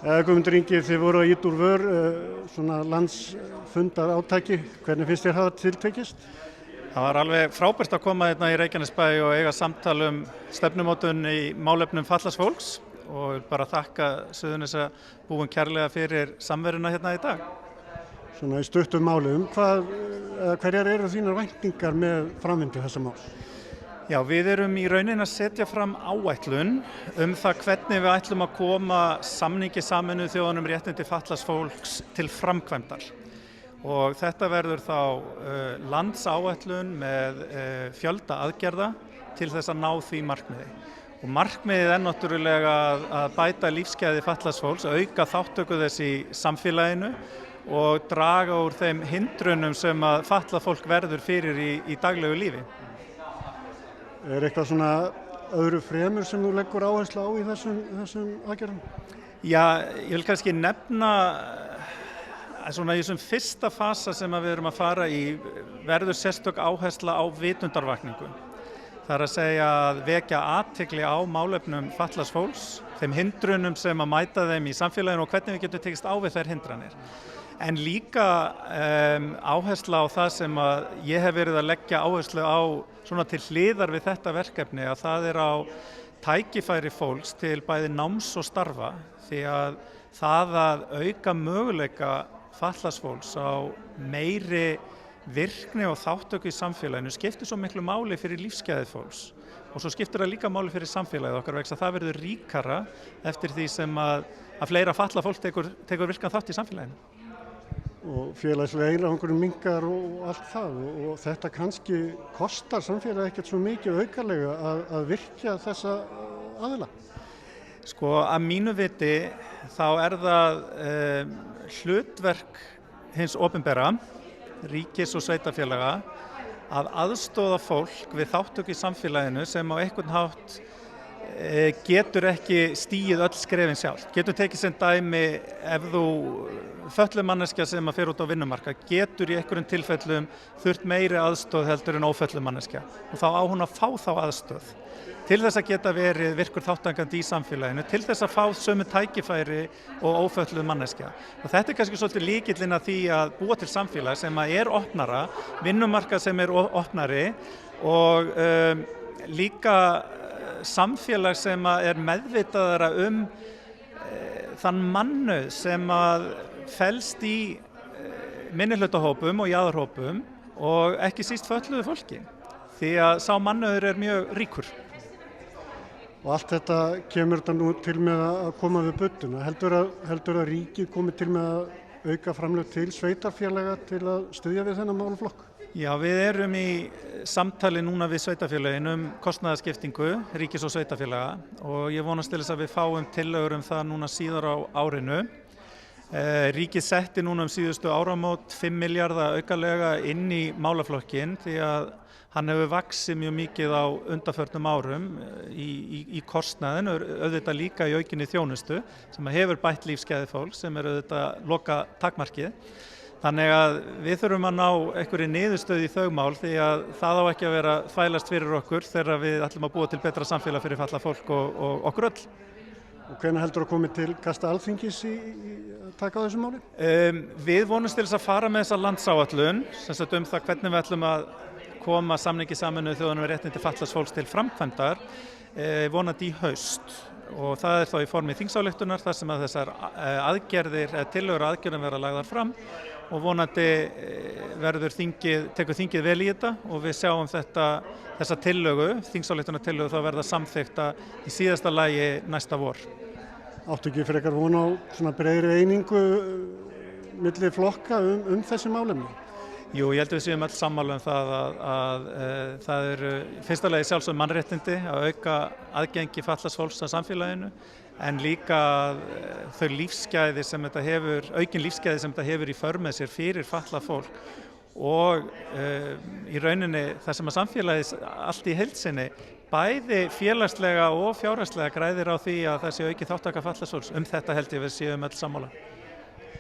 Guðmundur Ingi, þið voru að ýta úr vör svona landsfundar átaki. Hvernig finnst þér hafa tiltekist? Það var alveg frábært að koma hérna í Reykjanesbæ og eiga samtal stefnumótun í málefnum fatlaðs fólks og bara þakka Suðurnesjabúum kærlega fyrir samveruna hérna í dag. Svona í stuttum máli, hverjar eru þínar væntingar með framvindu þessa máls? Já, við erum í rauninni að setja fram áætlun það hvernig við ætlum að koma samningi Sameinuðu þjóðanna réttindi fatlaðs fólks til framkvæmdar. Og þetta verður þá landsáætlun með fjölda aðgerða til þess að ná því markmiði. Og markmiðið náttúrulega að bæta lífsgæði fatlaðs fólks, auka þátttöku þess í samfélaginu og draga úr þeim hindrunum sem að fatlað fólk verður fyrir í daglegu lífi. Er eitthvað svona öðru fremur sem þú leggur áherslu á í þessum aðgerðum? Já, ég vil kannski nefna svona í þessum fyrsta fasa sem við erum að fara í verður sérstök áhersla á vitundarvakningu. Það er að segja að vekja athygli á málefnum fatlaðs fólks, þeim hindrunum sem að mæta þeim í samfélaginu og hvernig við getum tekist á við þær hindranir. En líka áhersla á það sem að ég hef verið að leggja áherslu á svona til hliðar við þetta verkefni, að það er á tækifæri fólks til bæði náms og starfa, því að það að auka möguleika fatlaðs fólks á meiri virkni og þáttöku í samfélaginu skiptir svo miklu máli fyrir lífsgæði fólks og svo skiptir það líka máli fyrir samfélagið okkar vegna að það verður ríkara eftir því sem að fleira fatlað fólk tekur virkan þátt í samfélaginu. Og félagslega einangurinn minnkar og allt það og þetta kannski kostar samfélagið ekkert svo mikið aukalega að virkja þessa aðila? Sko að mínu viti þá er það hlutverk hins opinbera, ríkis og sveitarfélaga að aðstoða fólk við þáttöku í samfélaginu sem á einhvern hátt getur ekki stigið öll skrefin sjálf. Getur tekið sem dæmi ef þú fötluð manneskja sem að fer út á vinnumarkað getur í einhverjum tilfellum þurft meiri aðstoð heldur en ófötluð manneskja og þá á hún að fá þá aðstoð til þess að geta verið virkur þátttakandi í samfélaginu, til þess að fá sömu tækifæri og ófötluð manneskja. Og þetta er kannski svolítið lykillinn að því að búa til samfélag sem að er opnara, vinnumarkað sem er opnari og líka samfélag sem er meðvitaðara þann mannauð sem að felst í minnihlutahópum og jaðarhópum og ekki síst fötluðu fólki því að sá mannauður er mjög ríkur. Og allt þetta kemur þetta nú til með að koma við budduna. Heldur að ríkið komi til með að auka framlög til sveitarfélaga til að styðja við þennan málaflokk? Já, við erum í samtali núna við sveitarfélögin kostnaðarskiptingu ríkis og sveitarfélaga og ég vonast til þess að við fáum tillögur það núna síðar á árinu. Ríkið setti núna síðustu áramót 5 milljarða aukalega inn í málaflokkinn því að hann hefur vaxið mjög mikið á undanförnum árum í kostnaðin, auðvitað líka í aukinni þjónustu sem hefur bætt lífsgæði fólks sem auðvitað loka takmarkið. Þannig að við þurfum að ná einhverju niðurstöðu í þau mál því að það á ekki að vera þvælast fyrir okkur þegar við ætlum að búa til betra samfélag fyrir fatlað fólk og okkur öll. Og hvenær heldur að komi til kasta Alþingis í að taka á þessu máli? Við vonumst til þess að fara með þessa landsáætlun, sem sagt það hvernig við ætlum að koma samningi Sameinuðu þjóðanna réttindi fatlaðs fólks til framkvæmdar vonandi í haust og það er þá í formi þingsályktunar þar sem að þessar tillögur aðgerðum verða lagðar fram og vonandi tekur þingið vel í þetta og við sjáum þessa tillögu, þingsályktunartillögu þá verða samþykkta í síðasta lagi næsta vor. Áttu ekki frekar von á svona breiðri einingu milli flokka þessi málefni? Jú, ég held að við séum öll sammála það að það eru fyrsta lagi sjálfsögð mannréttindi að auka aðgengi fatlaðs fólks að samfélaginu en líka þau lífsgæði sem þetta hefur, aukin lífsgæði sem þetta hefur í för með sér fyrir fatlað fólk og í rauninni það sem að samfélagið allt í heild sinni bæði félagslega og fjárhagslega græðir á því að það sé aukin þátttaka fatlaðs fólks. Þetta held ég við séum öll sammála.